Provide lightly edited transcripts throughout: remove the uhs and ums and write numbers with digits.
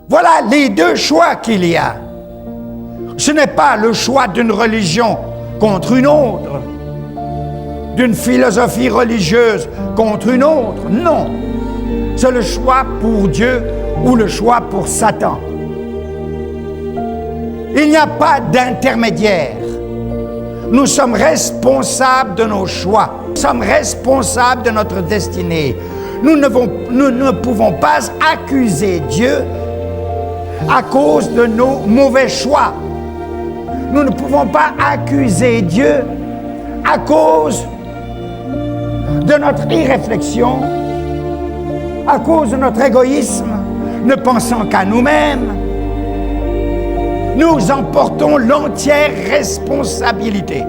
Voilà les deux choix qu'il y a. Ce n'est pas le choix d'une religion contre une autre, d'une philosophie religieuse contre une autre. Non. C'est le choix pour Dieu ou le choix pour Satan. Il n'y a pas d'intermédiaire. Nous sommes responsables de nos choix. Nous sommes responsables de notre destinée. Nous ne pouvons pas accuser Dieu à cause de nos mauvais choix. Nous ne pouvons pas accuser Dieu à cause de notre irréflexion, à cause de notre égoïsme, ne pensant qu'à nous-mêmes. Nous en portons l'entière responsabilité.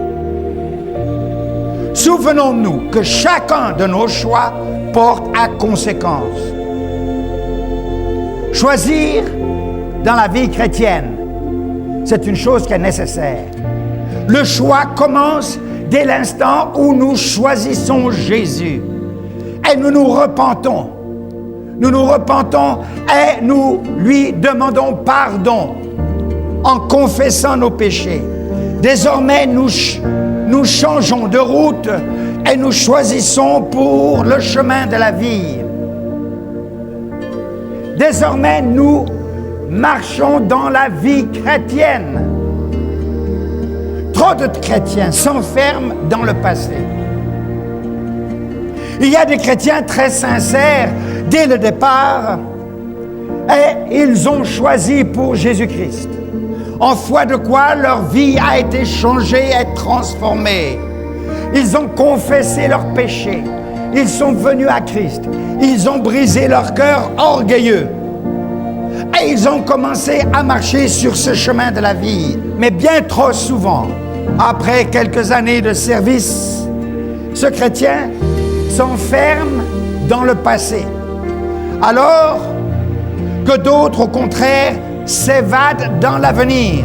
Souvenons-nous que chacun de nos choix porte à conséquence. Choisir dans la vie chrétienne, c'est une chose qui est nécessaire. Le choix commence dès l'instant où nous choisissons Jésus et nous nous repentons. Nous nous repentons et nous lui demandons pardon en confessant nos péchés. Désormais, nous changeons de route et nous choisissons pour le chemin de la vie. Désormais, nous marchons dans la vie chrétienne. Trop de chrétiens s'enferment dans le passé. Il y a des chrétiens très sincères dès le départ et ils ont choisi pour Jésus-Christ. En foi de quoi leur vie a été changée et transformée. Ils ont confessé leurs péchés. Ils sont venus à Christ. Ils ont brisé leur cœur orgueilleux. Et ils ont commencé à marcher sur ce chemin de la vie. Mais bien trop souvent, après quelques années de service, ce chrétien s'enferme dans le passé. Alors que d'autres, au contraire, s'évadent dans l'avenir.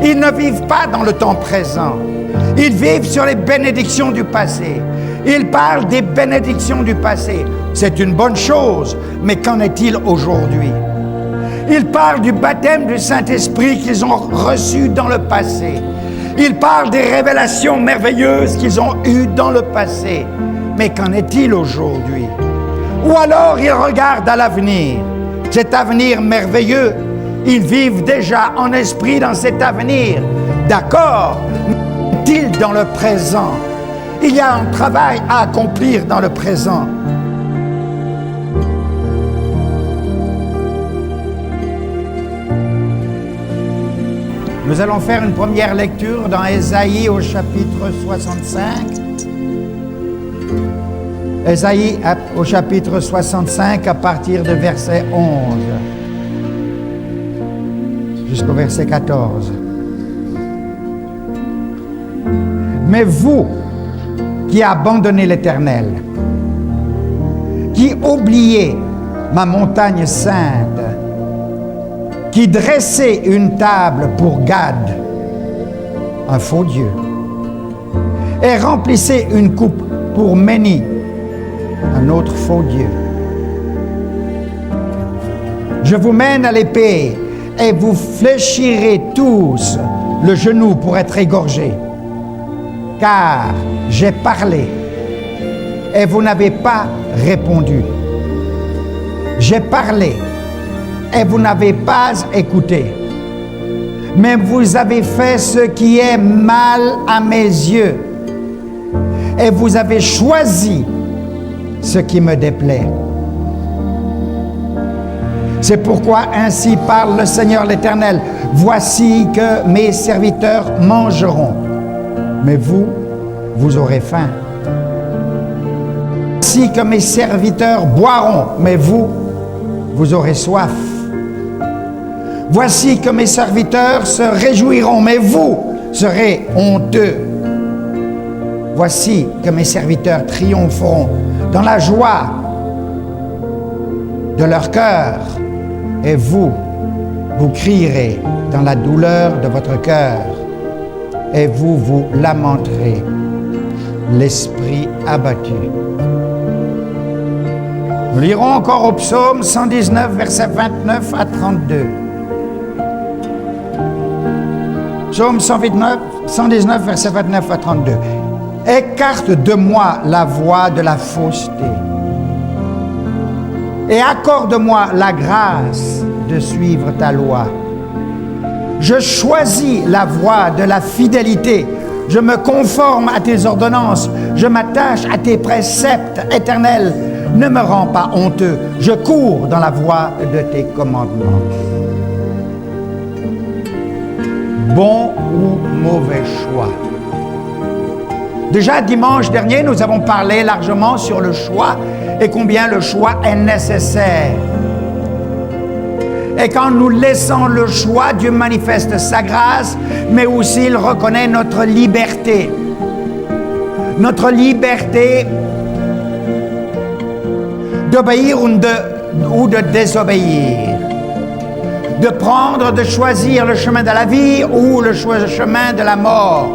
Ils ne vivent pas dans le temps présent. Ils vivent sur les bénédictions du passé. Ils parlent des bénédictions du passé. C'est une bonne chose, mais qu'en est-il aujourd'hui? Ils parlent du baptême du Saint-Esprit qu'ils ont reçu dans le passé. Ils parlent des révélations merveilleuses qu'ils ont eues dans le passé. Mais qu'en est-il aujourd'hui? Ou alors ils regardent à l'avenir. Cet avenir merveilleux, ils vivent déjà en esprit dans cet avenir. D'accord, mais qu'est-il dans le présent? Il y a un travail à accomplir dans le présent. Nous allons faire une première lecture dans Ésaïe au chapitre 65. Ésaïe au chapitre 65 à partir de verset 11 jusqu'au verset 14. Mais vous qui abandonnez l'Éternel, qui oubliez ma montagne sainte, qui dressez une table pour Gad, un faux Dieu, et remplissez une coupe pour Méni, un autre faux Dieu. Je vous mène à l'épée et vous fléchirez tous le genou pour être égorgés. Car j'ai parlé et vous n'avez pas répondu. J'ai parlé et vous n'avez pas écouté. Mais vous avez fait ce qui est mal à mes yeux et vous avez choisi ce qui me déplaît. C'est pourquoi ainsi parle le Seigneur l'Éternel. Voici que mes serviteurs mangeront, mais vous aurez faim. Voici que mes serviteurs boiront, mais vous aurez soif. Voici que mes serviteurs se réjouiront, mais vous serez honteux. Voici que mes serviteurs triompheront dans la joie de leur cœur, et vous crierez dans la douleur de votre cœur, et vous lamenterez, l'esprit abattu. Nous lirons encore au psaume 119, versets 29 à 32. Psaume 119, versets 29 à 32. Écarte de moi la voie de la fausseté et accorde-moi la grâce de suivre ta loi. Je choisis la voie de la fidélité. Je me conforme à tes ordonnances. Je m'attache à tes préceptes éternels. Ne me rends pas honteux. Je cours dans la voie de tes commandements. Bon ou mauvais choix? Déjà dimanche dernier, nous avons parlé largement sur le choix et combien le choix est nécessaire. Et quand nous laissons le choix, Dieu manifeste sa grâce, mais aussi il reconnaît notre liberté. Notre liberté d'obéir ou de désobéir. De prendre, de choisir le chemin de la vie ou le chemin de la mort.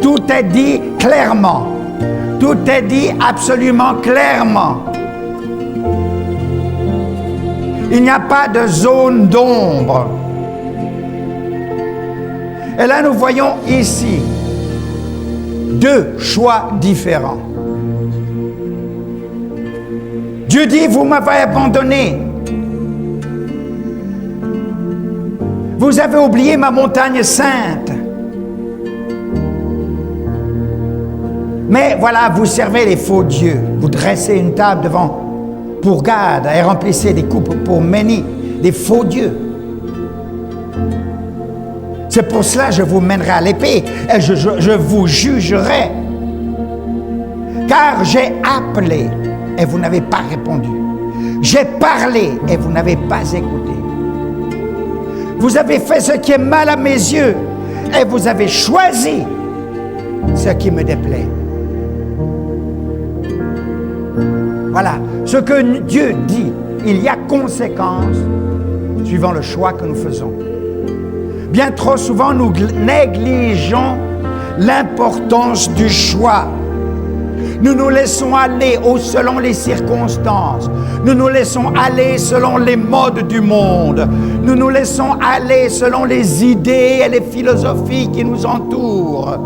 Tout est dit clairement. Tout est dit absolument clairement. Il n'y a pas de zone d'ombre. Et là, nous voyons ici deux choix différents. Dieu dit, vous m'avez abandonné. Vous avez oublié ma montagne sainte. Mais voilà, vous servez les faux dieux. Vous dressez une table devant pour Gad et remplissez des coupes pour Méni, des faux dieux. C'est pour cela que je vous mènerai à l'épée et je vous jugerai. Car j'ai appelé et vous n'avez pas répondu. J'ai parlé et vous n'avez pas écouté. Vous avez fait ce qui est mal à mes yeux et vous avez choisi ce qui me déplaît. Voilà, ce que Dieu dit, il y a conséquence suivant le choix que nous faisons. Bien trop souvent, nous négligeons l'importance du choix. Nous nous laissons aller selon les circonstances. Nous nous laissons aller selon les modes du monde. Nous nous laissons aller selon les idées et les philosophies qui nous entourent.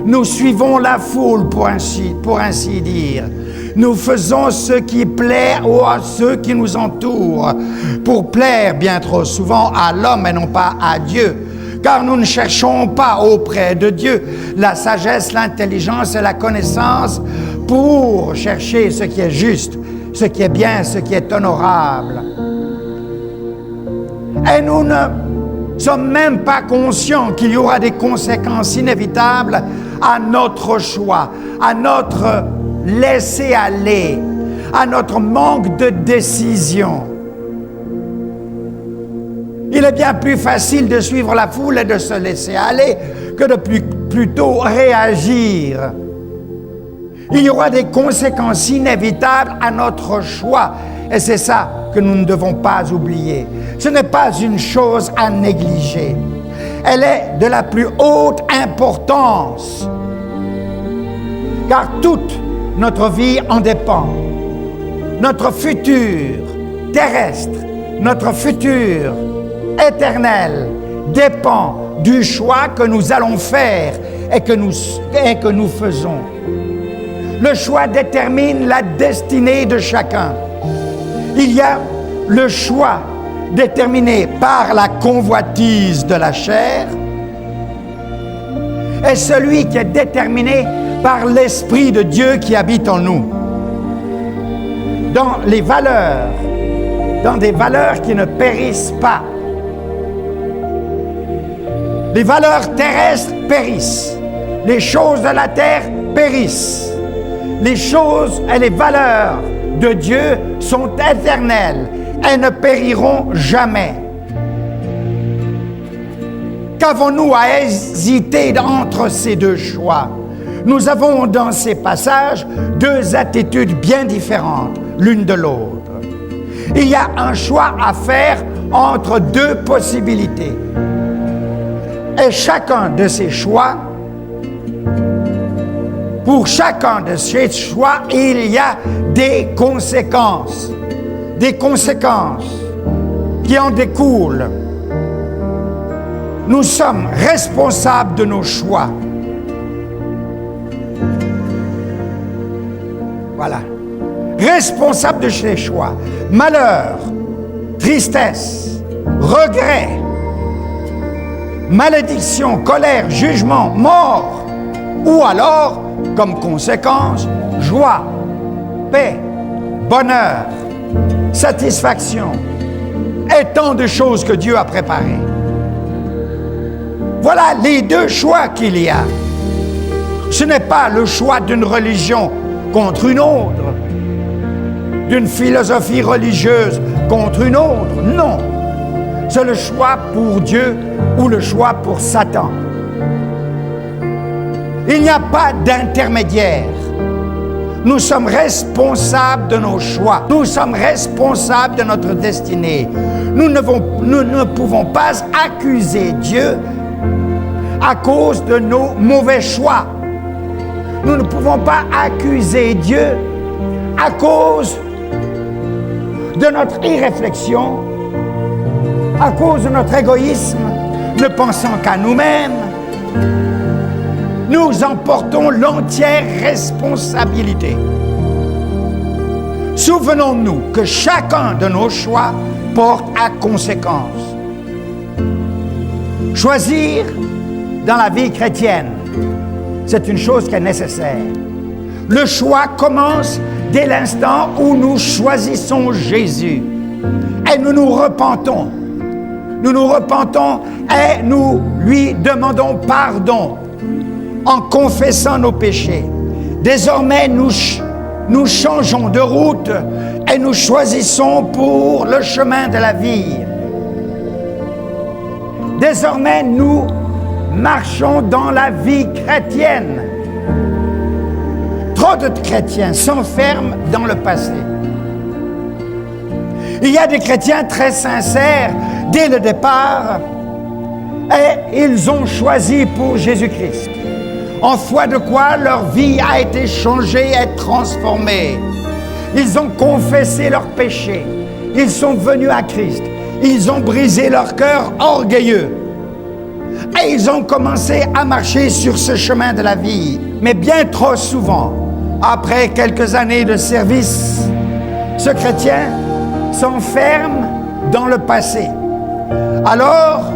Nous suivons la foule, pour ainsi dire. Nous faisons ce qui plaît à ceux qui nous entourent, pour plaire bien trop souvent à l'homme et non pas à Dieu. Car nous ne cherchons pas auprès de Dieu la sagesse, l'intelligence et la connaissance pour chercher ce qui est juste, ce qui est bien, ce qui est honorable. Et nous ne sommes même pas conscients qu'il y aura des conséquences inévitables à notre choix, à notre laisser-aller, à notre manque de décision. Il est bien plus facile de suivre la foule et de se laisser aller que de plutôt réagir. Il y aura des conséquences inévitables à notre choix. Et c'est ça que nous ne devons pas oublier. Ce n'est pas une chose à négliger. Elle est de la plus haute importance. Car toute notre vie en dépend. Notre futur terrestre, notre futur éternel dépend du choix que nous allons faire et que nous faisons. Le choix détermine la destinée de chacun. Il y a le choix déterminé par la convoitise de la chair et celui qui est déterminé par l'Esprit de Dieu qui habite en nous. Dans des valeurs qui ne périssent pas. Les valeurs terrestres périssent. Les choses de la terre périssent. Les choses et les valeurs de Dieu sont éternelles. Elles ne périront jamais. Qu'avons-nous à hésiter entre ces deux choix? Nous avons dans ces passages deux attitudes bien différentes l'une de l'autre. Il y a un choix à faire entre deux possibilités. Et chacun de ces choix Pour chacun de ces choix, il y a des conséquences qui en découlent. Nous sommes responsables de nos choix. Voilà. Responsables de ces choix. Malheur, tristesse, regret, malédiction, colère, jugement, mort, ou alors, comme conséquence, joie, paix, bonheur, satisfaction, et tant de choses que Dieu a préparées. Voilà les deux choix qu'il y a. Ce n'est pas le choix d'une religion contre une autre, d'une philosophie religieuse contre une autre. Non, c'est le choix pour Dieu ou le choix pour Satan. Il n'y a pas d'intermédiaire. Nous sommes responsables de nos choix. Nous sommes responsables de notre destinée. Nous ne pouvons pas accuser Dieu à cause de nos mauvais choix. Nous ne pouvons pas accuser Dieu à cause de notre irréflexion, à cause de notre égoïsme, ne pensant qu'à nous-mêmes. Nous en portons l'entière responsabilité. Souvenons-nous que chacun de nos choix porte à conséquence. Choisir dans la vie chrétienne, c'est une chose qui est nécessaire. Le choix commence dès l'instant où nous choisissons Jésus et nous nous repentons. Nous nous repentons et nous lui demandons pardon en confessant nos péchés. Désormais, nous changeons de route et nous choisissons pour le chemin de la vie. Désormais, nous marchons dans la vie chrétienne. Trop de chrétiens s'enferment dans le passé. Il y a des chrétiens très sincères dès le départ et ils ont choisi pour Jésus-Christ. En foi de quoi leur vie a été changée et transformée. Ils ont confessé leurs péchés. Ils sont venus à Christ. Ils ont brisé leur cœur orgueilleux. Et ils ont commencé à marcher sur ce chemin de la vie. Mais bien trop souvent, après quelques années de service, ce chrétien s'enferme dans le passé. Alors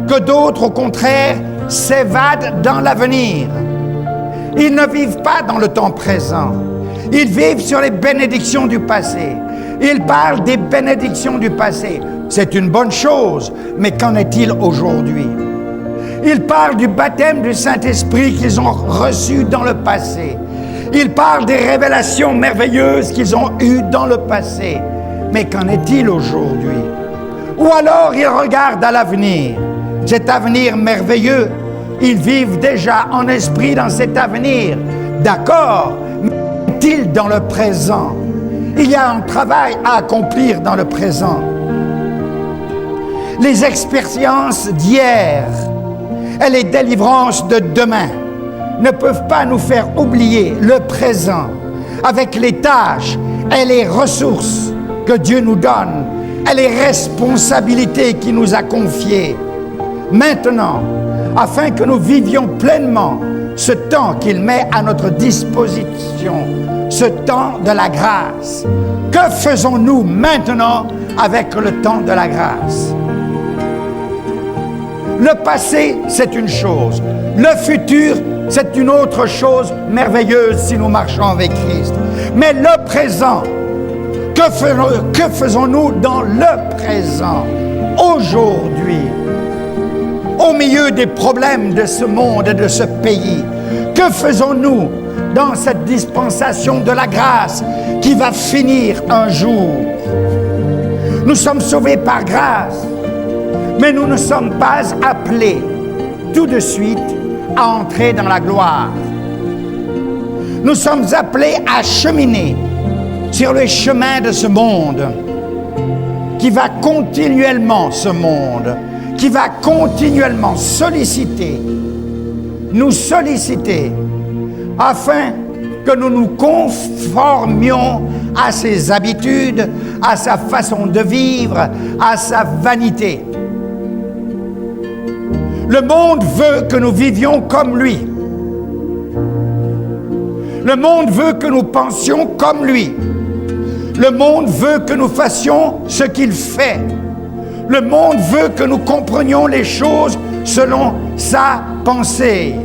que d'autres, au contraire, s'évadent dans l'avenir. Ils ne vivent pas dans le temps présent. Ils vivent sur les bénédictions du passé. Ils parlent des bénédictions du passé. C'est une bonne chose, mais qu'en est-il aujourd'hui? Ils parlent du baptême du Saint-Esprit qu'ils ont reçu dans le passé. Ils parlent des révélations merveilleuses qu'ils ont eues dans le passé. Mais qu'en est-il aujourd'hui? Ou alors ils regardent à l'avenir. Cet avenir merveilleux, ils vivent déjà en esprit dans cet avenir. D'accord, mais qu'est-il dans le présent? Il y a un travail à accomplir dans le présent. Les expériences d'hier et les délivrances de demain ne peuvent pas nous faire oublier le présent avec les tâches et les ressources que Dieu nous donne et les responsabilités qu'il nous a confiées. Maintenant, afin que nous vivions pleinement ce temps qu'il met à notre disposition, ce temps de la grâce. Que faisons-nous maintenant avec le temps de la grâce? Le passé, c'est une chose. Le futur, c'est une autre chose merveilleuse si nous marchons avec Christ. Mais le présent, que faisons-nous dans le présent, aujourd'hui, au milieu des problèmes de ce monde et de ce pays? Que faisons-nous dans cette dispensation de la grâce qui va finir un jour? Nous sommes sauvés par grâce, mais nous ne sommes pas appelés tout de suite à entrer dans la gloire. Nous sommes appelés à cheminer sur les chemins de ce monde qui va continuellement, qui va continuellement nous solliciter afin que nous nous conformions à ses habitudes, à sa façon de vivre, à sa vanité. Le monde veut que nous vivions comme lui. Le monde veut que nous pensions comme lui. Le monde veut que nous fassions ce qu'il fait. Le monde veut que nous comprenions les choses selon sa pensée.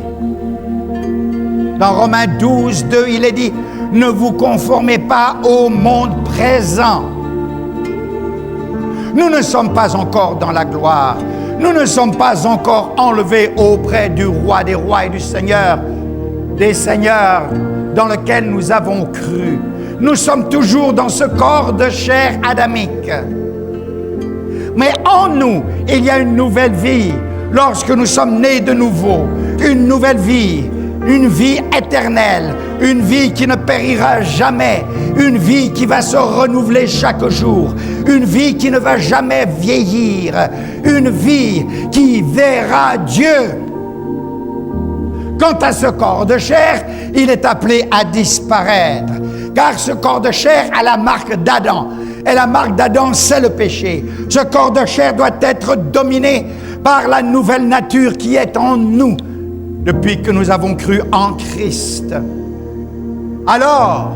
Dans Romains 12, 2, il est dit « Ne vous conformez pas au monde présent ». Nous ne sommes pas encore dans la gloire. Nous ne sommes pas encore enlevés auprès du roi des rois et du Seigneur des seigneurs dans lequel nous avons cru. Nous sommes toujours dans ce corps de chair adamique. Mais en nous, il y a une nouvelle vie lorsque nous sommes nés de nouveau. Une nouvelle vie, une vie éternelle, une vie qui ne périra jamais, une vie qui va se renouveler chaque jour, une vie qui ne va jamais vieillir, une vie qui verra Dieu. Quant à ce corps de chair, il est appelé à disparaître, car ce corps de chair a la marque d'Adam. Et la marque d'Adam, c'est le péché. Ce corps de chair doit être dominé par la nouvelle nature qui est en nous depuis que nous avons cru en Christ. Alors,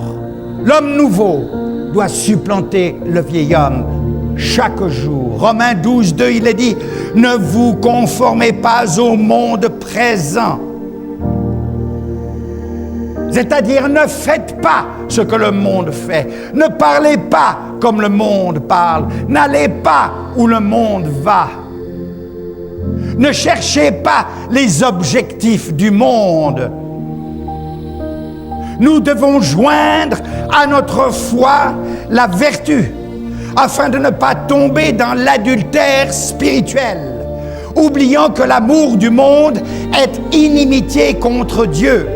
l'homme nouveau doit supplanter le vieil homme chaque jour. Romains 12, 2, il est dit « Ne vous conformez pas au monde présent ». C'est-à-dire, ne faites pas ce que le monde fait. Ne parlez pas comme le monde parle. N'allez pas où le monde va. Ne cherchez pas les objectifs du monde. Nous devons joindre à notre foi la vertu, afin de ne pas tomber dans l'adultère spirituel, oubliant que l'amour du monde est inimitié contre Dieu.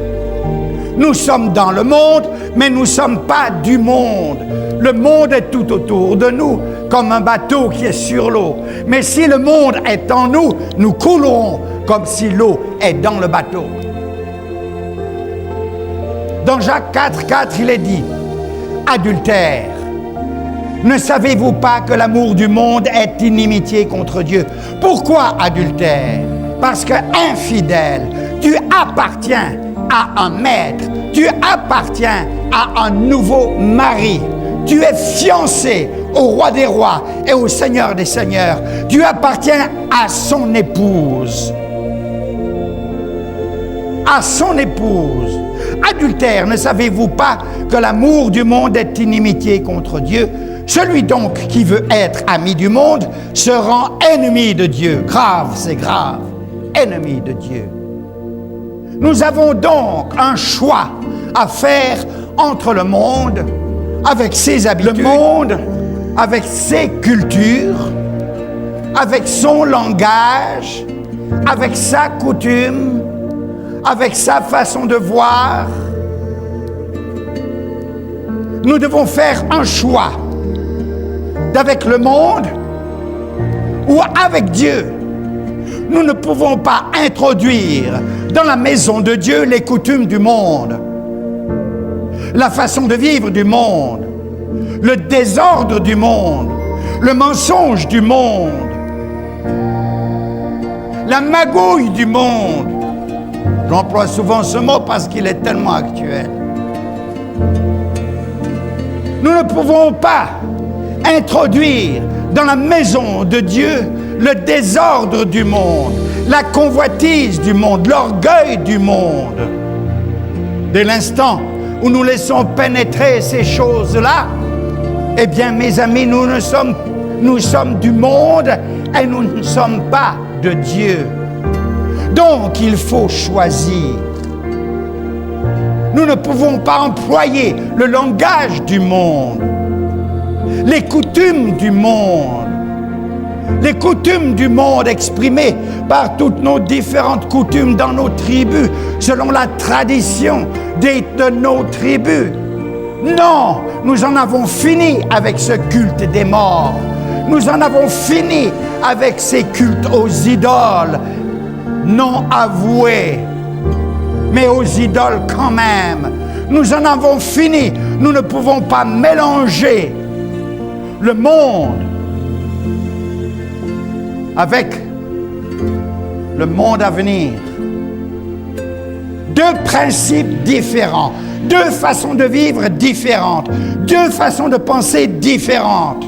Nous sommes dans le monde, mais nous ne sommes pas du monde. Le monde est tout autour de nous, comme un bateau qui est sur l'eau. Mais si le monde est en nous, nous coulerons comme si l'eau est dans le bateau. Dans Jacques 4, 4, il est dit « Adultère, ne savez-vous pas que l'amour du monde est inimitié contre Dieu ?» Pourquoi adultère? Parce que infidèle, tu appartiens à un maître, tu appartiens à un nouveau mari, tu es fiancé au roi des rois et au Seigneur des seigneurs, tu appartiens à son épouse. À son épouse. Adultère, ne savez-vous pas que l'amour du monde est inimitié contre Dieu? Celui donc qui veut être ami du monde se rend ennemi de Dieu. Grave, c'est grave. Ennemi de Dieu. Nous avons donc un choix à faire entre le monde, avec ses habitudes, le monde, avec ses cultures, avec son langage, avec sa coutume, avec sa façon de voir. Nous devons faire un choix d'avec le monde ou avec Dieu. Nous ne pouvons pas introduire dans la maison de Dieu les coutumes du monde, la façon de vivre du monde, le désordre du monde, le mensonge du monde, la magouille du monde. J'emploie souvent ce mot parce qu'il est tellement actuel. Nous ne pouvons pas introduire dans la maison de Dieu le désordre du monde, la convoitise du monde, l'orgueil du monde. Dès l'instant où nous laissons pénétrer ces choses-là, eh bien, mes amis, nous sommes du monde et nous ne sommes pas de Dieu. Donc, il faut choisir. Nous ne pouvons pas employer le langage du monde, les coutumes du monde. Les coutumes du monde exprimées par toutes nos différentes coutumes dans nos tribus, selon la tradition de nos tribus. Non, nous en avons fini avec ce culte des morts. Nous en avons fini avec ces cultes aux idoles non avoués. mais aux idoles quand même. Nous en avons fini. Nous ne pouvons pas mélanger le monde avec le monde à venir. Deux principes différents, deux façons de vivre différentes, deux façons de penser différentes.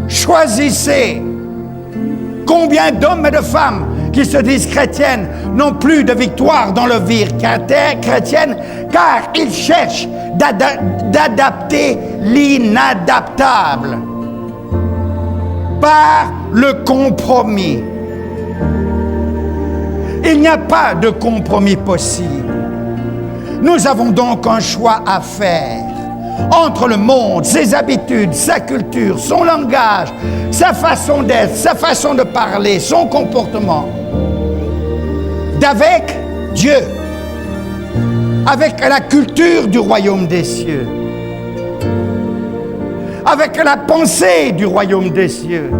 Choisissez. Combien d'hommes et de femmes qui se disent chrétiennes n'ont plus de victoire dans leur vie chrétienne car ils cherchent d'adapter l'inadaptable par le compromis. Il n'y a pas de compromis possible. Nous avons donc un choix à faire entre le monde, ses habitudes, sa culture, son langage, sa façon d'être, sa façon de parler, son comportement, d'avec Dieu, avec la culture du royaume des cieux, avec la pensée du royaume des cieux,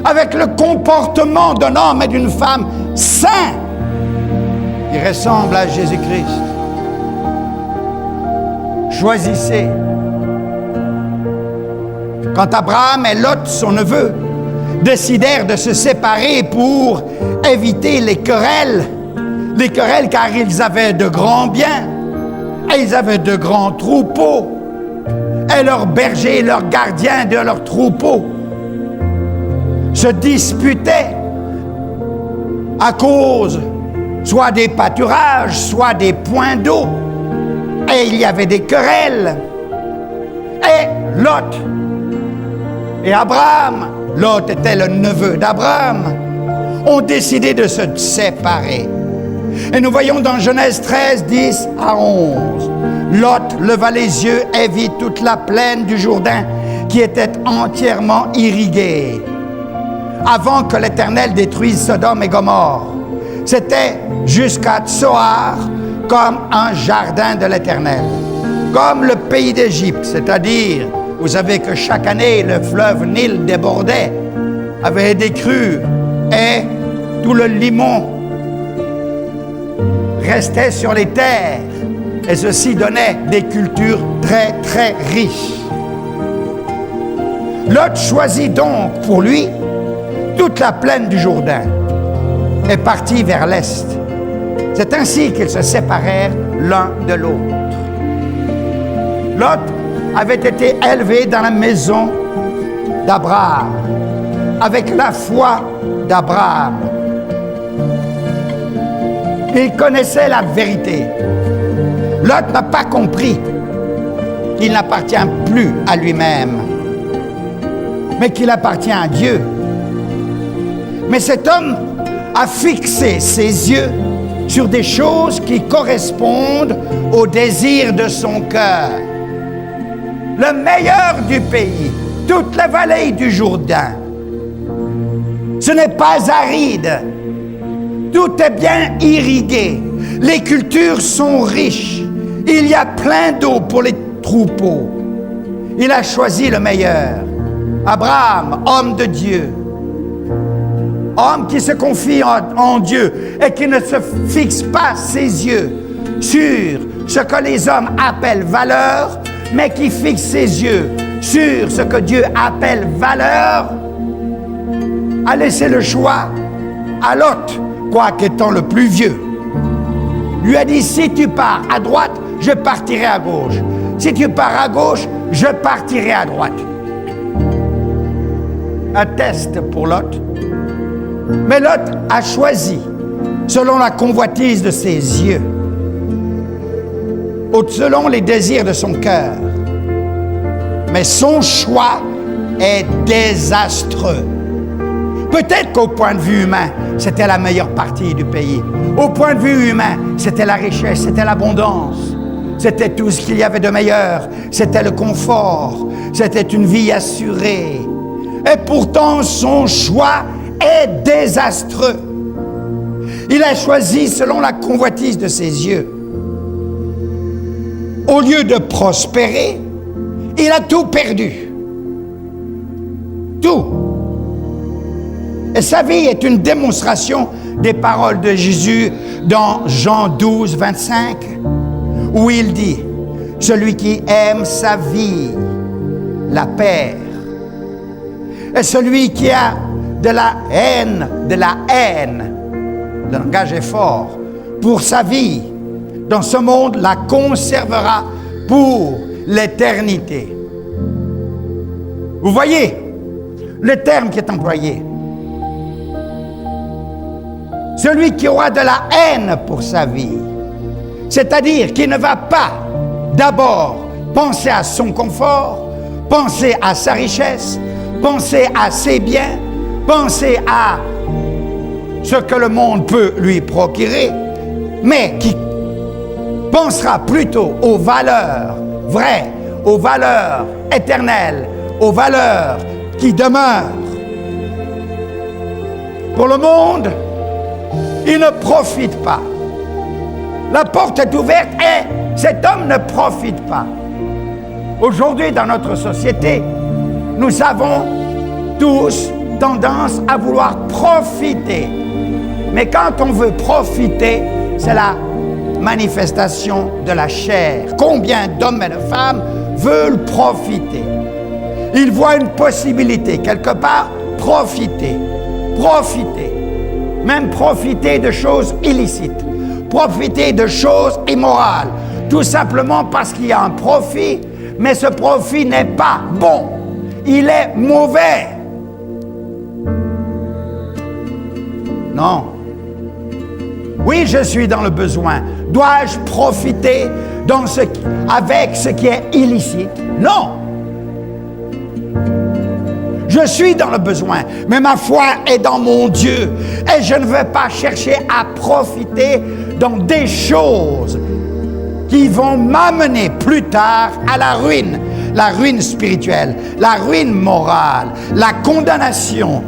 avec le comportement d'un homme et d'une femme saints qui ressemblent à Jésus-Christ. Choisissez. Quand Abraham et Lot, son neveu, décidèrent de se séparer pour éviter les querelles car ils avaient de grands biens, et ils avaient de grands troupeaux, et leurs bergers et leurs gardiens de leurs troupeaux se disputaient à cause soit des pâturages, soit des points d'eau. Et il y avait des querelles. Et Lot et Abraham, Lot était le neveu d'Abraham, ont décidé de se séparer. Et nous voyons dans Genèse 13, 10 à 11, Lot leva les yeux et vit toute la plaine du Jourdain qui était entièrement irriguée, avant que l'Éternel détruise Sodome et Gomorrhe. C'était jusqu'à Tsoar, comme un jardin de l'Éternel, comme le pays d'Égypte, c'est-à-dire, vous savez que chaque année, le fleuve Nil débordait, avait des crues, et tout le limon restait sur les terres, et ceci donnait des cultures très, très riches. Lot choisit donc pour lui toute la plaine du Jourdain et partit vers l'est. C'est ainsi qu'ils se séparèrent l'un de l'autre. Lot avait été élevé dans la maison d'Abraham, avec la foi d'Abraham. Il connaissait la vérité. Lot n'a pas compris qu'il n'appartient plus à lui-même, mais qu'il appartient à Dieu. Mais cet homme a fixé ses yeux sur des choses qui correspondent au désir de son cœur. Le meilleur du pays, toute la vallée du Jourdain. Ce n'est pas aride. Tout est bien irrigué. Les cultures sont riches. Il y a plein d'eau pour les troupeaux. Il a choisi le meilleur. Abraham, homme de Dieu. Homme qui se confie en Dieu et qui ne se fixe pas ses yeux sur ce que les hommes appellent valeur, mais qui fixe ses yeux sur ce que Dieu appelle valeur, a laissé le choix à Lot, quoique étant le plus vieux. Lui a dit, si tu pars à droite, je partirai à gauche. Si tu pars à gauche, je partirai à droite. Un test pour Lot. Mais Lot a choisi selon la convoitise de ses yeux, selon les désirs de son cœur. Mais son choix est désastreux. Peut-être qu'au point de vue humain, c'était la meilleure partie du pays. Au point de vue humain, c'était la richesse, c'était l'abondance. C'était tout ce qu'il y avait de meilleur. C'était le confort. C'était une vie assurée. Et pourtant, son choix est désastreux. Il a choisi selon la convoitise de ses yeux. Au lieu de prospérer, il a tout perdu. Tout. Et sa vie est une démonstration des paroles de Jésus dans Jean 12, 25, où il dit, « Celui qui aime sa vie la perd. Et celui qui a de la haine, le langage est fort, pour sa vie, dans ce monde, la conservera pour l'éternité. » Vous voyez le terme qui est employé. Celui qui aura de la haine pour sa vie, c'est-à-dire qui ne va pas d'abord penser à son confort, penser à sa richesse, penser à ses biens, penser à ce que le monde peut lui procurer, mais qui pensera plutôt aux valeurs vraies, aux valeurs éternelles, aux valeurs qui demeurent. Pour le monde, il ne profite pas. La porte est ouverte et cet homme ne profite pas. Aujourd'hui, dans notre société, nous avons tous tendance à vouloir profiter. Mais quand on veut profiter, c'est la manifestation de la chair. Combien d'hommes et de femmes veulent profiter? Ils voient une possibilité, quelque part, profiter. Même profiter de choses illicites, profiter de choses immorales, tout simplement parce qu'il y a un profit, mais ce profit n'est pas bon, il est mauvais. Non. Oui, je suis dans le besoin. Dois-je profiter avec ce qui est illicite? Non. Je suis dans le besoin, mais ma foi est dans mon Dieu. Et je ne veux pas chercher à profiter dans des choses qui vont m'amener plus tard à la ruine spirituelle, la ruine morale, la condamnation,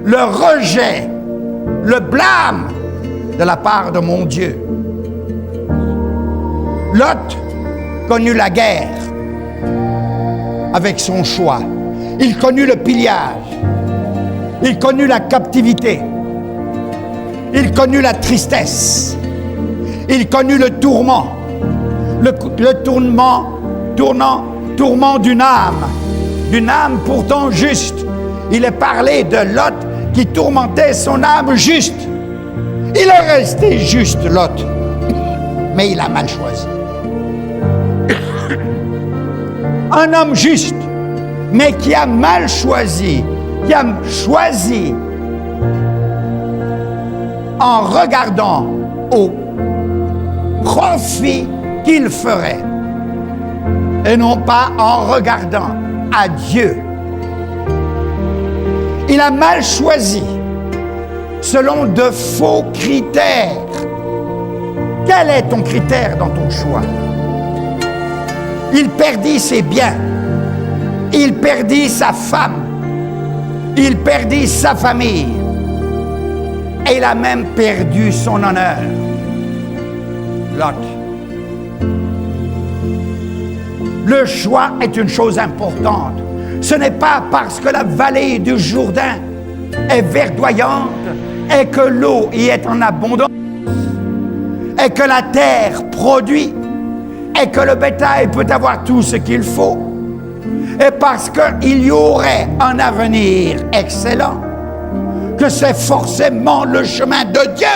le rejet, le blâme de la part de mon Dieu. Lot connut la guerre avec son choix. Il connut le pillage. Il connut la captivité. Il connut la tristesse. Il connut le tourment. Le tourment d'une âme pourtant juste. Il est parlé de Lot qui tourmentait son âme juste. Il est resté juste, Lot, mais il a mal choisi. Un homme juste, mais qui a mal choisi, qui a choisi en regardant au profit qu'il ferait, et non pas en regardant à Dieu. Il a mal choisi selon de faux critères. Quel est ton critère dans ton choix? Il perdit ses biens. Il perdit sa femme. Il perdit sa famille. Et il a même perdu son honneur. Lot. Le choix est une chose importante. Ce n'est pas parce que la vallée du Jourdain est verdoyante et que l'eau y est en abondance et que la terre produit et que le bétail peut avoir tout ce qu'il faut et parce qu'il y aurait un avenir excellent, que c'est forcément le chemin de Dieu.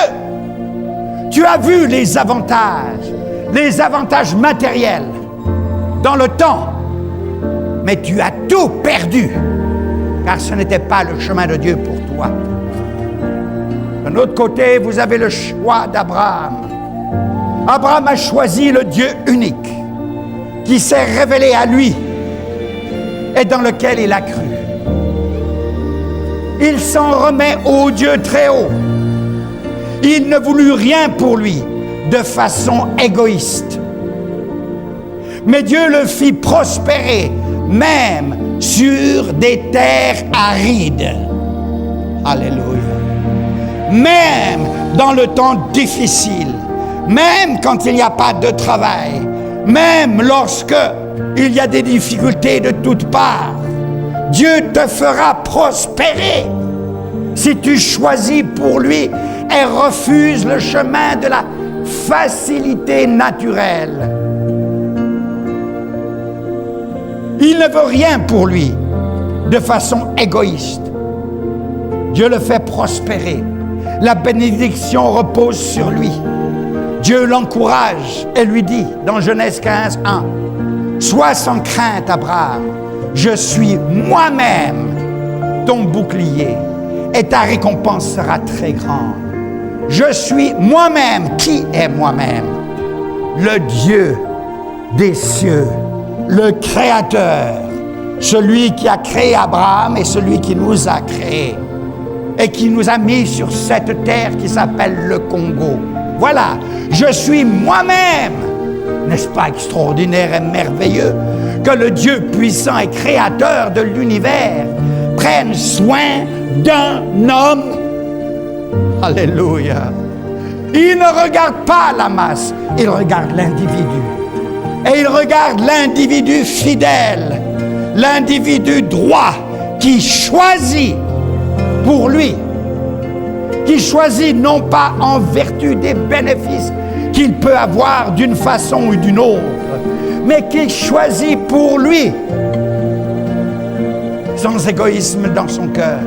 Tu as vu les avantages matériels dans le temps, mais tu as tout perdu, car ce n'était pas le chemin de Dieu pour toi. D'un autre côté, vous avez le choix d'Abraham. Abraham a choisi le Dieu unique, qui s'est révélé à lui et dans lequel il a cru. Il s'en remet au Dieu très haut. Il ne voulut rien pour lui de façon égoïste. Mais Dieu le fit prospérer, même sur des terres arides. Alléluia. Même dans le temps difficile, même quand il n'y a pas de travail, même lorsque il y a des difficultés de toutes parts, Dieu te fera prospérer si tu choisis pour lui et refuse le chemin de la facilité naturelle. Il ne veut rien pour lui de façon égoïste. Dieu le fait prospérer. La bénédiction repose sur lui. Dieu l'encourage et lui dit dans Genèse 15, 1, « Sois sans crainte, Abraham, je suis moi-même ton bouclier et ta récompense sera très grande. Je suis moi-même. » Qui est moi-même? Le Dieu des cieux, le Créateur, celui qui a créé Abraham et celui qui nous a créés et qui nous a mis sur cette terre qui s'appelle le Congo. Voilà, je suis moi-même. N'est-ce pas extraordinaire et merveilleux que le Dieu puissant et créateur de l'univers prenne soin d'un homme? Alléluia. Il ne regarde pas la masse, il regarde l'individu. Et il regarde l'individu fidèle, l'individu droit qui choisit pour lui, qui choisit non pas en vertu des bénéfices qu'il peut avoir d'une façon ou d'une autre, mais qui choisit pour lui, sans égoïsme dans son cœur.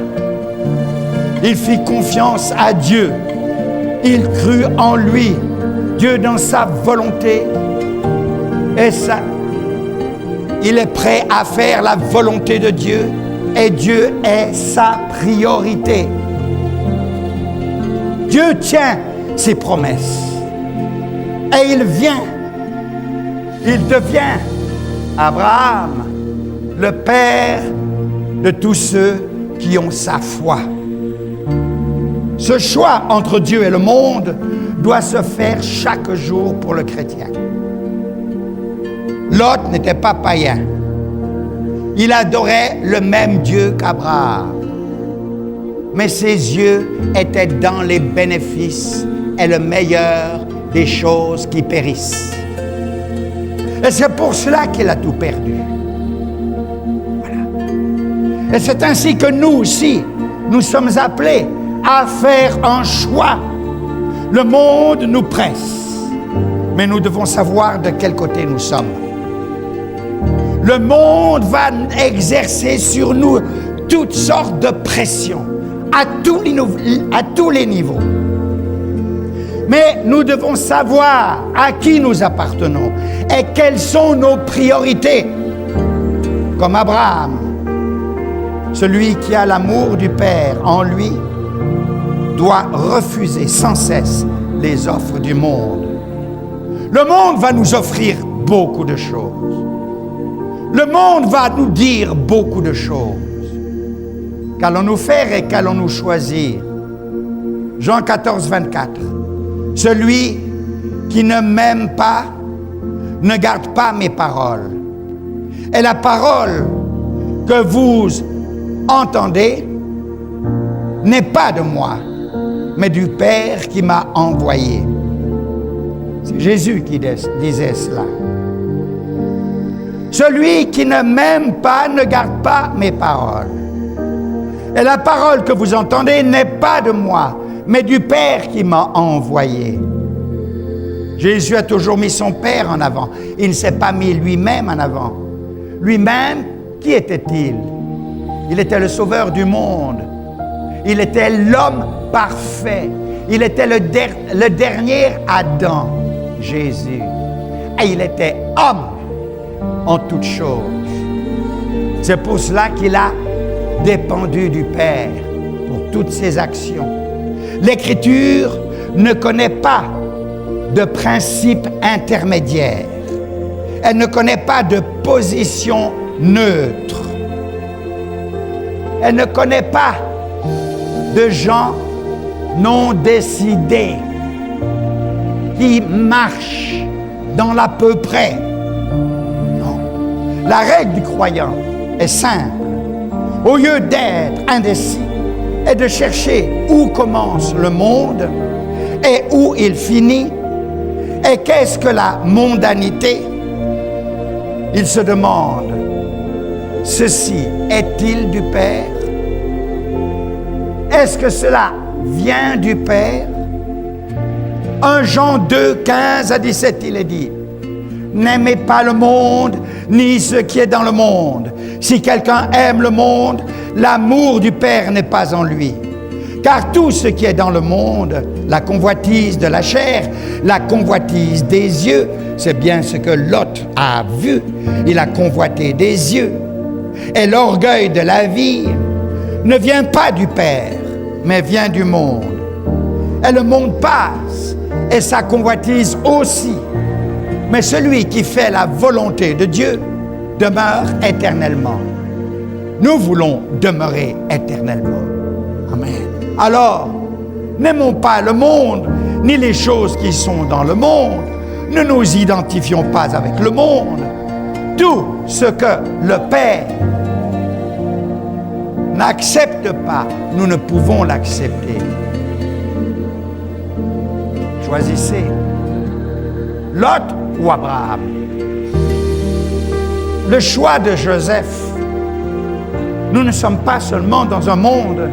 Il fit confiance à Dieu, il crut en lui, Dieu dans sa volonté, et ça, il est prêt à faire la volonté de Dieu, et Dieu est sa priorité. Dieu tient ses promesses. Et il devient Abraham, le père de tous ceux qui ont sa foi. Ce choix entre Dieu et le monde doit se faire chaque jour pour le chrétien. Lot n'était pas païen. Il adorait le même Dieu qu'Abraham. Mais ses yeux étaient dans les bénéfices et le meilleur des choses qui périssent. Et c'est pour cela qu'il a tout perdu. Voilà. Et c'est ainsi que nous aussi, nous sommes appelés à faire un choix. Le monde nous presse, mais nous devons savoir de quel côté nous sommes. Le monde va exercer sur nous toutes sortes de pressions, à tous les niveaux. Mais nous devons savoir à qui nous appartenons et quelles sont nos priorités. Comme Abraham, celui qui a l'amour du Père en lui doit refuser sans cesse les offres du monde. Le monde va nous offrir beaucoup de choses. Le monde va nous dire beaucoup de choses. Qu'allons-nous faire et qu'allons-nous choisir? Jean 14, 24. Celui qui ne m'aime pas ne garde pas mes paroles. Et la parole que vous entendez n'est pas de moi, mais du Père qui m'a envoyé. C'est Jésus qui disait cela. Celui qui ne m'aime pas ne garde pas mes paroles. Et la parole que vous entendez n'est pas de moi, mais du Père qui m'a envoyé. Jésus a toujours mis son Père en avant. Il ne s'est pas mis lui-même en avant. Lui-même, qui était-il? Il était le sauveur du monde. Il était l'homme parfait. Il était le dernier Adam, Jésus. Et il était homme en toutes choses. C'est pour cela qu'il a dépendu du Père pour toutes ses actions. L'Écriture ne connaît pas de principe intermédiaire. Elle ne connaît pas de position neutre. Elle ne connaît pas de gens non décidés qui marchent dans l'à peu près. Non. La règle du croyant est simple. Au lieu d'être indécis et de chercher où commence le monde et où il finit, et qu'est-ce que la mondanité, il se demande, ceci est-il du Père? Est-ce que cela vient du Père. 1 Jean 2, 15 à 17, il est dit, « N'aimez pas le monde, ni ce qui est dans le monde. Si quelqu'un aime le monde, l'amour du Père n'est pas en lui. Car tout ce qui est dans le monde, la convoitise de la chair, la convoitise des yeux, c'est bien ce que Lot a vu. Il a convoité des yeux. Et l'orgueil de la vie ne vient pas du Père, mais vient du monde. Et le monde passe, et sa convoitise aussi. Mais celui qui fait la volonté de Dieu demeure éternellement. » Nous voulons demeurer éternellement. Amen. Alors, n'aimons pas le monde, ni les choses qui sont dans le monde. Ne nous identifions pas avec le monde. Tout ce que le Père n'accepte pas, nous ne pouvons l'accepter. Choisissez Lot ou Abraham. Le choix de Joseph. Nous ne sommes pas seulement dans un monde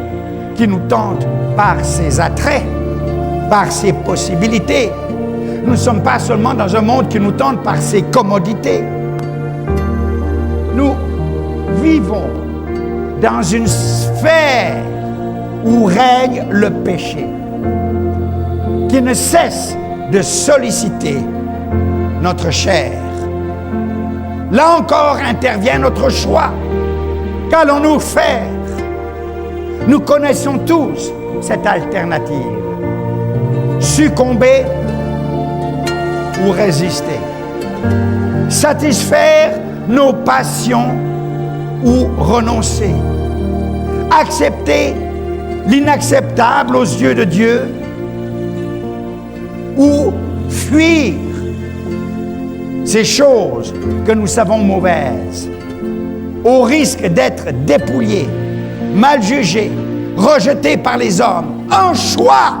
qui nous tente par ses attraits, par ses possibilités. Nous ne sommes pas seulement dans un monde qui nous tente par ses commodités. Nous vivons dans une sphère où règne le péché, qui ne cesse de solliciter notre chair. Là encore intervient notre choix. Qu'allons-nous faire? Nous connaissons tous cette alternative. Succomber ou résister. Satisfaire nos passions ou renoncer. Accepter l'inacceptable aux yeux de Dieu ou fuir ces choses que nous savons mauvaises, au risque d'être dépouillés, mal jugés, rejetés par les hommes. Un choix.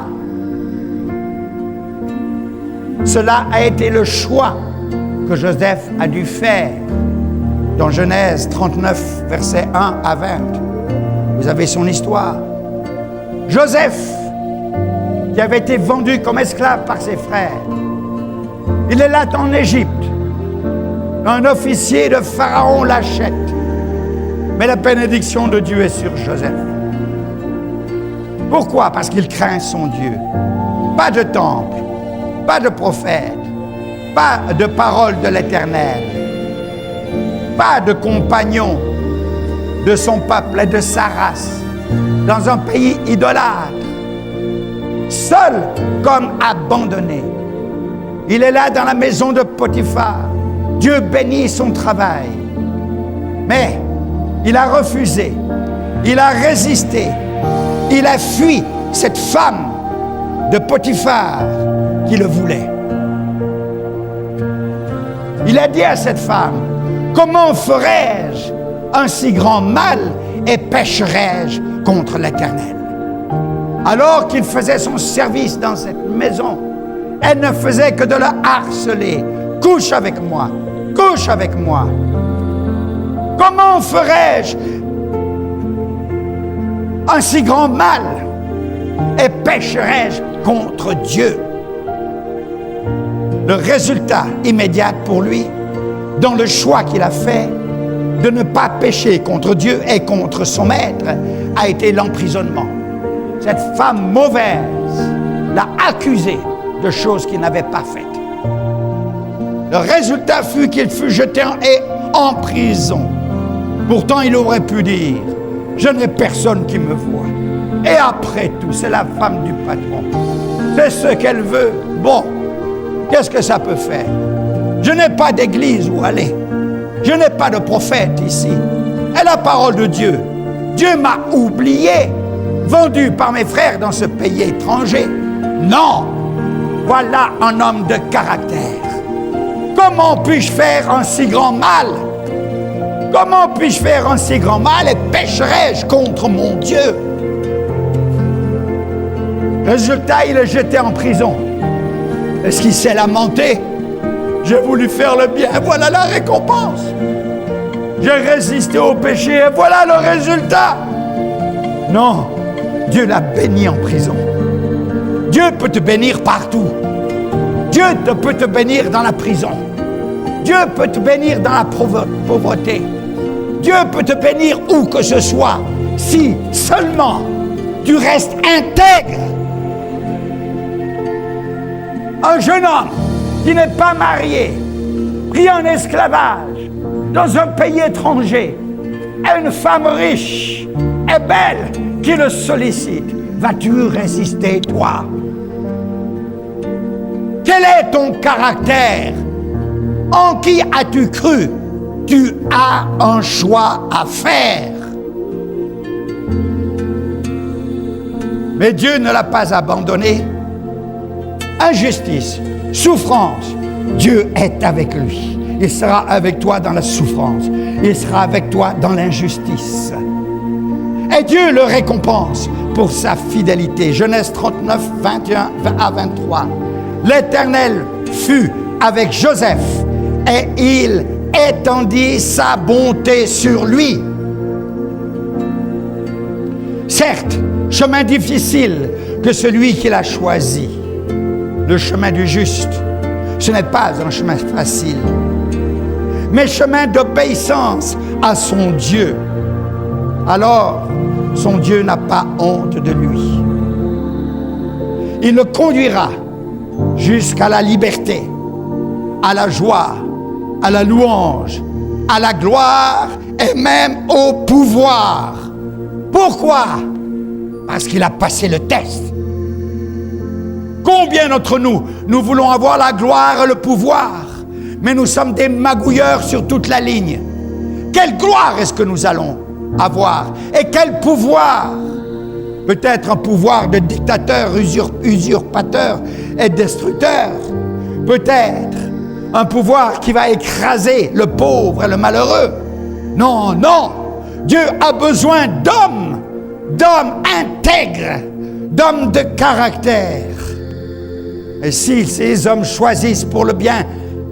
Cela a été le choix que Joseph a dû faire dans Genèse 39, versets 1 à 20. Vous avez son histoire. Joseph, qui avait été vendu comme esclave par ses frères, il est là en Égypte. Un officier de Pharaon l'achète. Mais la bénédiction de Dieu est sur Joseph. Pourquoi? Parce qu'il craint son Dieu. Pas de temple, pas de prophète, pas de parole de l'Éternel, pas de compagnon de son peuple et de sa race, dans un pays idolâtre, seul comme abandonné. Il est là dans la maison de Potiphar. Dieu bénit son travail. Mais il a refusé, il a résisté, il a fui cette femme de Potiphar qui le voulait. Il a dit à cette femme, « Comment ferais-je un si grand mal et pécherais-je contre l'Éternel ?» Alors qu'il faisait son service dans cette maison, elle ne faisait que de le harceler. « Couche avec moi, couche avec moi. » Comment ferais-je un si grand mal et pécherais-je contre Dieu? Le résultat immédiat pour lui, dans le choix qu'il a fait de ne pas pécher contre Dieu et contre son maître, a été l'emprisonnement. Cette femme mauvaise l'a accusé de choses qu'il n'avait pas faites. Le résultat fut qu'il fut jeté en prison. Pourtant, il aurait pu dire, « Je n'ai personne qui me voit. » Et après tout, c'est la femme du patron. C'est ce qu'elle veut. Bon, qu'est-ce que ça peut faire? Je n'ai pas d'église où aller. Je n'ai pas de prophète ici. Et la parole de Dieu, Dieu m'a oublié, vendu par mes frères dans ce pays étranger. Non, voilà un homme de caractère. Comment puis-je faire un si grand mal? Comment puis-je faire un si grand mal et pécherais-je contre mon Dieu? Résultat, il est jeté en prison. Est-ce qu'il s'est lamenté? J'ai voulu faire le bien, voilà la récompense. J'ai résisté au péché et voilà le résultat. Non, Dieu l'a béni en prison. Dieu peut te bénir partout. Dieu peut te bénir dans la prison. Dieu peut te bénir dans la pauvreté. Dieu peut te bénir où que ce soit, si seulement tu restes intègre. Un jeune homme qui n'est pas marié, pris en esclavage, dans un pays étranger, et une femme riche et belle qui le sollicite. Vas-tu résister, toi? Quel est ton caractère? En qui as-tu cru? Tu as un choix à faire. Mais Dieu ne l'a pas abandonné. Injustice, souffrance, Dieu est avec lui. Il sera avec toi dans la souffrance. Il sera avec toi dans l'injustice. Et Dieu le récompense pour sa fidélité. Genèse 39, 21 à 23. L'Éternel fut avec Joseph et il étendit sa bonté sur lui. Certes, chemin difficile que celui qu'il a choisi. Le chemin du juste, ce n'est pas un chemin facile, mais chemin d'obéissance à son Dieu. Alors, son Dieu n'a pas honte de lui. Il le conduira jusqu'à la liberté, à la joie, à la louange, à la gloire et même au pouvoir. Pourquoi? Parce qu'il a passé le test. Combien d'entre nous, nous voulons avoir la gloire et le pouvoir, mais nous sommes des magouilleurs sur toute la ligne. Quelle gloire est-ce que nous allons avoir? Et quel pouvoir? Peut-être un pouvoir de dictateur, usurpateur et destructeur. Peut-être un pouvoir qui va écraser le pauvre et le malheureux. Non, non. Dieu a besoin d'hommes intègres, d'hommes de caractère. Et si ces hommes choisissent pour le bien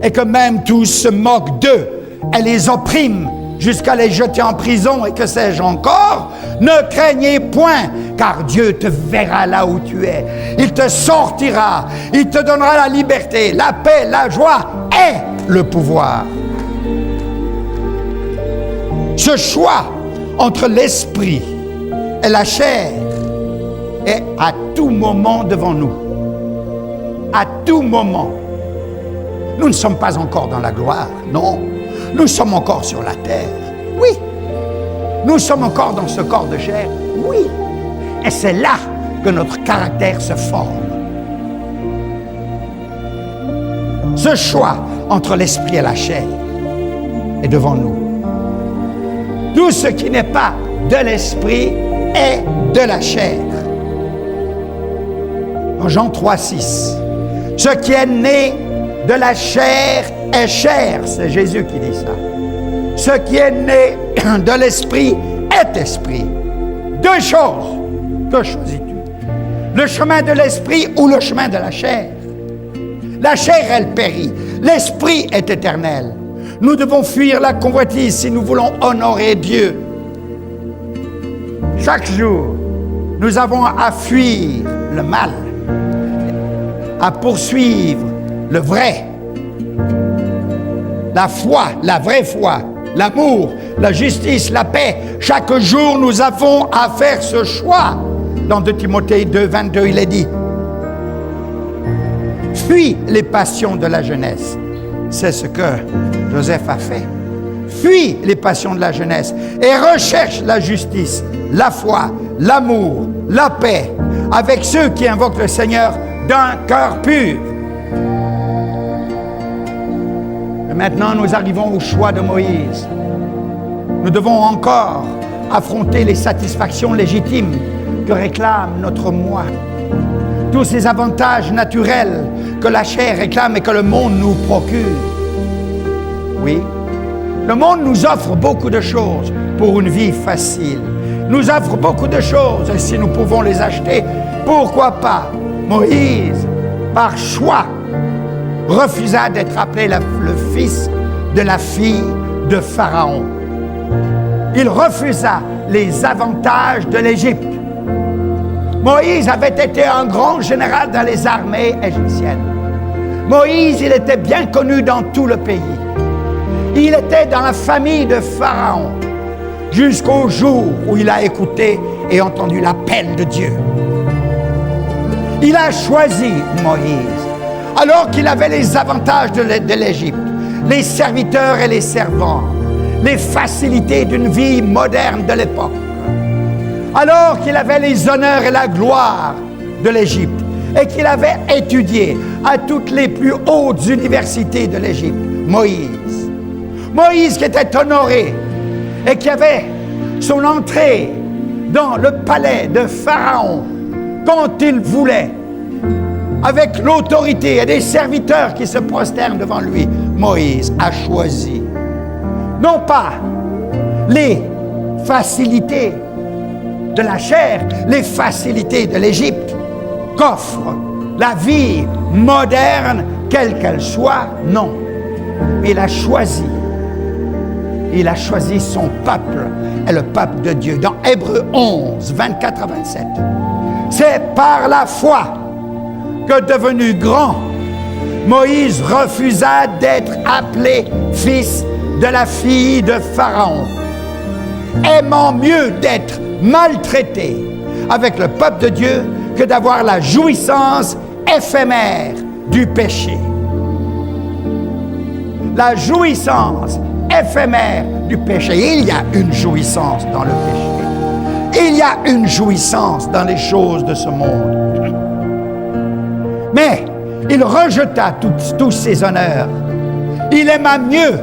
et que même tous se moquent d'eux et les oppriment jusqu'à les jeter en prison et que sais-je encore, ne craignez point, car Dieu te verra là où tu es. Il te sortira, il te donnera la liberté, la paix, la joie et le pouvoir. Ce choix entre l'esprit et la chair est à tout moment devant nous. À tout moment. Nous ne sommes pas encore dans la gloire, non. Nous sommes encore sur la terre, oui. Nous sommes encore dans ce corps de chair, oui. Et c'est là que notre caractère se forme. Ce choix entre l'esprit et la chair est devant nous. Tout ce qui n'est pas de l'esprit est de la chair. Dans Jean 3, 6. Ce qui est né de la chair est chair, c'est Jésus qui dit ça. Ce qui est né de l'esprit est esprit. Deux choses. Que choisis-tu? Le chemin de l'esprit ou le chemin de la chair? La chair, elle périt. L'esprit est éternel. Nous devons fuir la convoitise si nous voulons honorer Dieu. Chaque jour, nous avons à fuir le mal, à poursuivre le vrai, la foi, la vraie foi, l'amour, la justice, la paix. Chaque jour, nous avons à faire ce choix. Dans 2 Timothée 2, 22, il est dit « Fuis les passions de la jeunesse ». C'est ce que Joseph a fait. Fuis les passions de la jeunesse et recherche la justice, la foi, l'amour, la paix avec ceux qui invoquent le Seigneur d'un cœur pur. Et maintenant, nous arrivons au choix de Moïse. Nous devons encore affronter les satisfactions légitimes que réclame notre moi. Tous ces avantages naturels que la chair réclame et que le monde nous procure. Oui, le monde nous offre beaucoup de choses pour une vie facile. Nous offre beaucoup de choses et si nous pouvons les acheter, pourquoi pas? Moïse, par choix, refusa d'être appelé le fils de la fille de Pharaon. Il refusa les avantages de l'Égypte. Moïse avait été un grand général dans les armées égyptiennes. Moïse, il était bien connu dans tout le pays. Il était dans la famille de Pharaon jusqu'au jour où il a écouté et entendu l'appel de Dieu. Il a choisi Moïse, alors qu'il avait les avantages de l'Égypte, les serviteurs et les servants, les facilités d'une vie moderne de l'époque, alors qu'il avait les honneurs et la gloire de l'Égypte, et qu'il avait étudié à toutes les plus hautes universités de l'Égypte. Moïse qui était honoré et qui avait son entrée dans le palais de Pharaon quand il voulait, avec l'autorité et des serviteurs qui se prosternent devant lui. Moïse a choisi non pas les facilités de la chair, les facilités de l'Égypte qu'offre la vie moderne, quelle qu'elle soit, non. Il a choisi son peuple, et le peuple de Dieu. Dans Hébreux 11, 24 à 27, c'est par la foi que devenu grand, Moïse refusa d'être appelé fils de la fille de Pharaon, aimant mieux d'être maltraité avec le peuple de Dieu que d'avoir la jouissance éphémère du péché. La jouissance éphémère du péché. Il y a une jouissance dans le péché. Il y a une jouissance dans les choses de ce monde. Mais il rejeta tous ses honneurs. Il aima mieux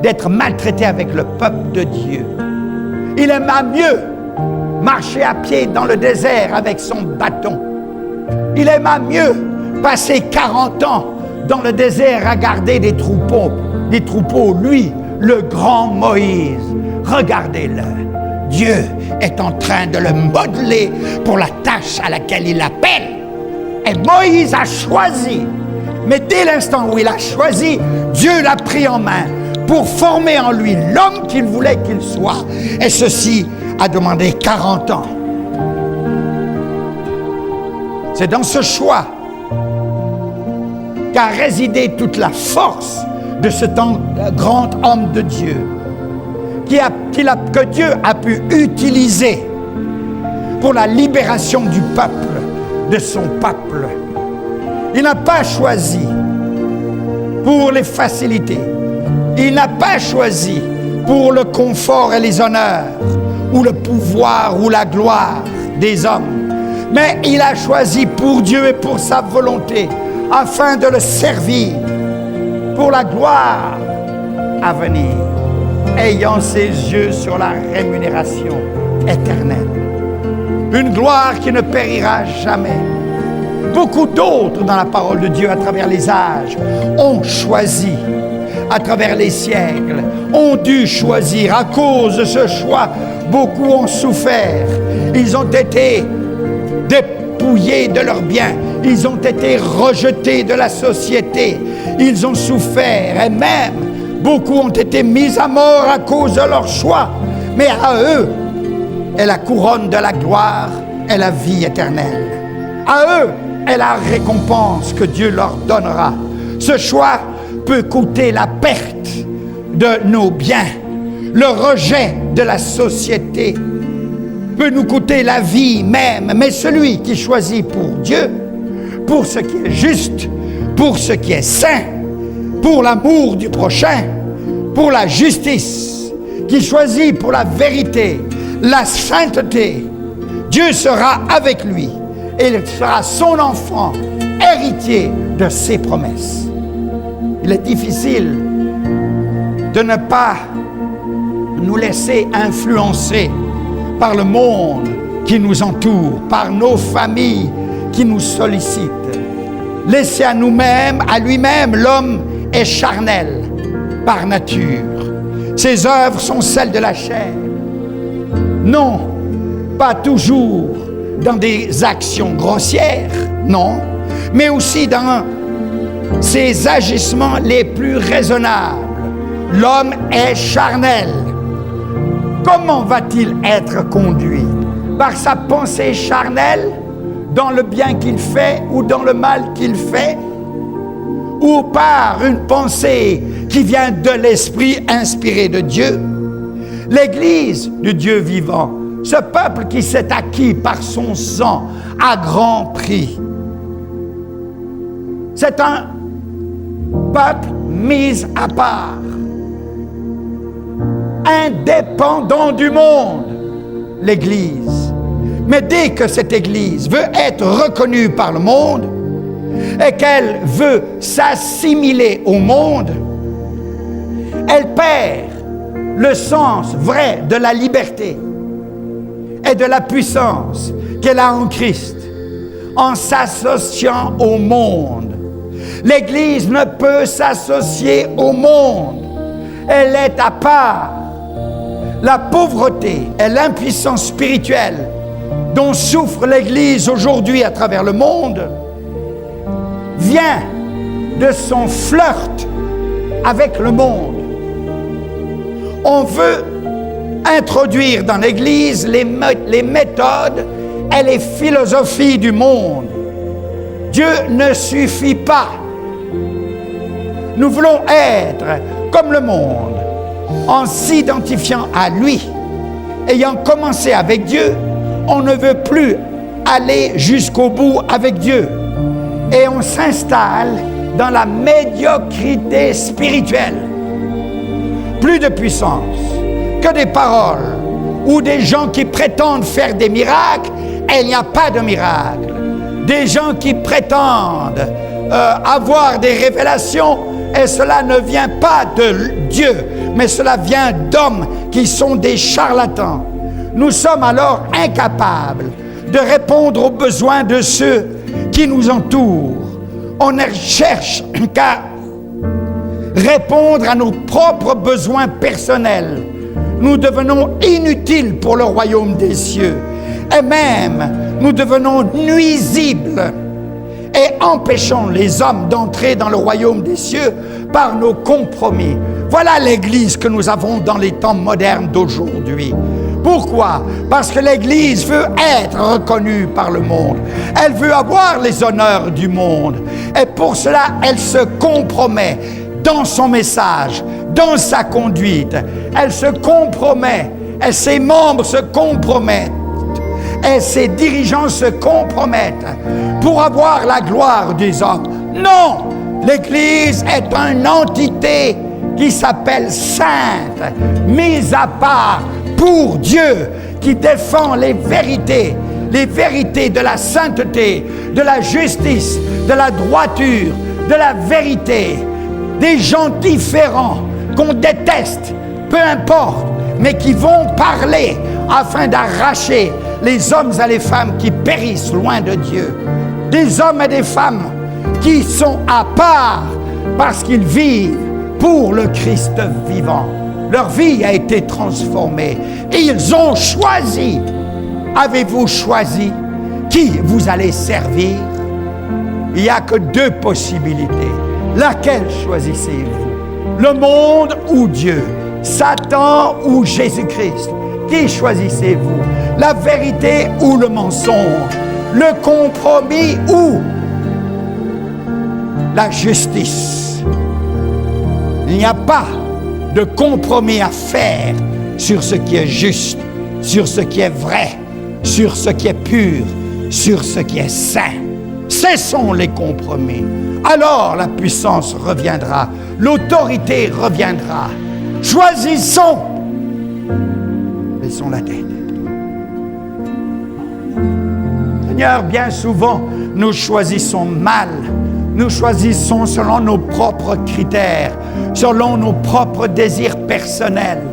d'être maltraité avec le peuple de Dieu. Il aima mieux marcher à pied dans le désert avec son bâton. Il aima mieux passer 40 ans dans le désert à garder des troupeaux. Lui, le grand Moïse, regardez-le. Dieu est en train de le modeler pour la tâche à laquelle il l'appelle. Et Moïse a choisi. Mais dès l'instant où il a choisi, Dieu l'a pris en main pour former en lui l'homme qu'il voulait qu'il soit. Et ceci a demandé 40 ans. C'est dans ce choix qu'a résidé toute la force de ce grand homme de Dieu, que Dieu a pu utiliser pour la libération du peuple, de son peuple. Il n'a pas choisi pour les facilités. Il n'a pas choisi pour le confort et les honneurs, ou le pouvoir ou la gloire des hommes. Mais il a choisi pour Dieu et pour sa volonté, afin de le servir, pour la gloire à venir, ayant ses yeux sur la rémunération éternelle. Une gloire qui ne périra jamais. Beaucoup d'autres dans la parole de Dieu à travers les âges ont choisi, à travers les siècles, ont dû choisir. À cause de ce choix, beaucoup ont souffert. Ils ont été dépouillés de leurs biens. Ils ont été rejetés de la société. Ils ont souffert et même beaucoup ont été mis à mort à cause de leur choix. Mais à eux est la couronne de la gloire et la vie éternelle. À eux est la récompense que Dieu leur donnera. Ce choix peut coûter la perte de nos biens. Le rejet de la société peut nous coûter la vie même. Mais celui qui choisit pour Dieu, pour ce qui est juste, pour ce qui est saint, pour l'amour du prochain, pour la justice, qui choisit pour la vérité, la sainteté, Dieu sera avec lui et il sera son enfant, héritier de ses promesses. Il est difficile de ne pas nous laisser influencer par le monde qui nous entoure, par nos familles qui nous sollicitent. Laissé à nous-mêmes, à lui-même, l'homme est charnel par nature. Ses œuvres sont celles de la chair. Non, pas toujours dans des actions grossières, non, mais aussi dans ses agissements les plus raisonnables. L'homme est charnel. Comment va-t-il être conduit? Par sa pensée charnelle dans le bien qu'il fait ou dans le mal qu'il fait, ou par une pensée qui vient de l'Esprit inspiré de Dieu. L'Église du Dieu vivant, ce peuple qui s'est acquis par son sang à grand prix, c'est un peuple mis à part, indépendant du monde, l'Église. Mais dès que cette Église veut être reconnue par le monde et qu'elle veut s'assimiler au monde, elle perd le sens vrai de la liberté et de la puissance qu'elle a en Christ en s'associant au monde. L'Église ne peut s'associer au monde. Elle est à part. La pauvreté et l'impuissance spirituelle dont souffre l'Église aujourd'hui à travers le monde vient de son flirt avec le monde. On veut introduire dans l'Église les méthodes et les philosophies du monde. Dieu ne suffit pas. Nous voulons être comme le monde en s'identifiant à lui. Ayant commencé avec Dieu, on ne veut plus aller jusqu'au bout avec Dieu. Et on s'installe dans la médiocrité spirituelle. Plus de puissance que des paroles ou des gens qui prétendent faire des miracles et il n'y a pas de miracle. Des gens qui prétendent avoir des révélations et cela ne vient pas de Dieu, mais cela vient d'hommes qui sont des charlatans. Nous sommes alors incapables de répondre aux besoins de ceux qui nous entourent. On ne cherche qu'à répondre à nos propres besoins personnels. Nous devenons inutiles pour le royaume des cieux. Et même, nous devenons nuisibles et empêchons les hommes d'entrer dans le royaume des cieux par nos compromis. Voilà l'Église que nous avons dans les temps modernes d'aujourd'hui. Pourquoi? Parce que l'Église veut être reconnue par le monde. Elle veut avoir les honneurs du monde. Et pour cela, elle se compromet dans son message, dans sa conduite. Elle se compromet et ses membres se compromettent. Et ses dirigeants se compromettent pour avoir la gloire des hommes. Non! L'Église est une entité qui s'appelle sainte, mise à part pour Dieu, qui défend les vérités de la sainteté, de la justice, de la droiture, de la vérité. Des gens différents qu'on déteste, peu importe, mais qui vont parler afin d'arracher les hommes et les femmes qui périssent loin de Dieu. Des hommes et des femmes qui sont à part parce qu'ils vivent pour le Christ vivant. Leur vie a été transformée. Ils ont choisi. Avez-vous choisi qui vous allez servir? Il n'y a que deux possibilités. Laquelle choisissez-vous? Le monde ou Dieu? Satan ou Jésus-Christ? Qui choisissez-vous? La vérité ou le mensonge? Le compromis ou la justice? Il n'y a pas de compromis à faire sur ce qui est juste, sur ce qui est vrai, sur ce qui est pur, sur ce qui est saint. Cessons les compromis. Alors la puissance reviendra, l'autorité reviendra. Choisissons. Baissons la tête. Seigneur, bien souvent, nous choisissons mal. Nous choisissons selon nos propres critères, selon nos propres désirs personnels.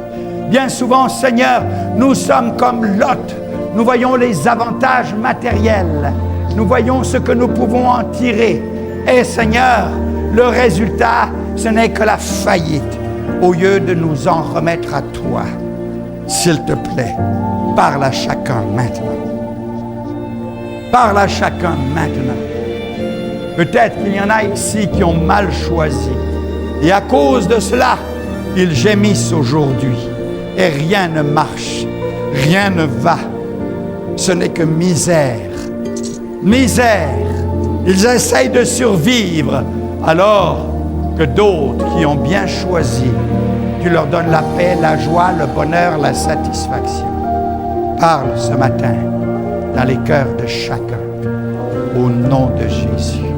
Bien souvent, Seigneur, nous sommes comme Lot. Nous voyons les avantages matériels. Nous voyons ce que nous pouvons en tirer. Et Seigneur, le résultat, ce n'est que la faillite. Au lieu de nous en remettre à toi, s'il te plaît, parle à chacun maintenant. Parle à chacun maintenant. Peut-être qu'il y en a ici qui ont mal choisi. Et à cause de cela, ils gémissent aujourd'hui. Et rien ne marche, rien ne va. Ce n'est que misère. misère. Ils essayent de survivre alors que d'autres qui ont bien choisi, tu leur donnes la paix, la joie, le bonheur, la satisfaction. Parle ce matin dans les cœurs de chacun au nom de Jésus.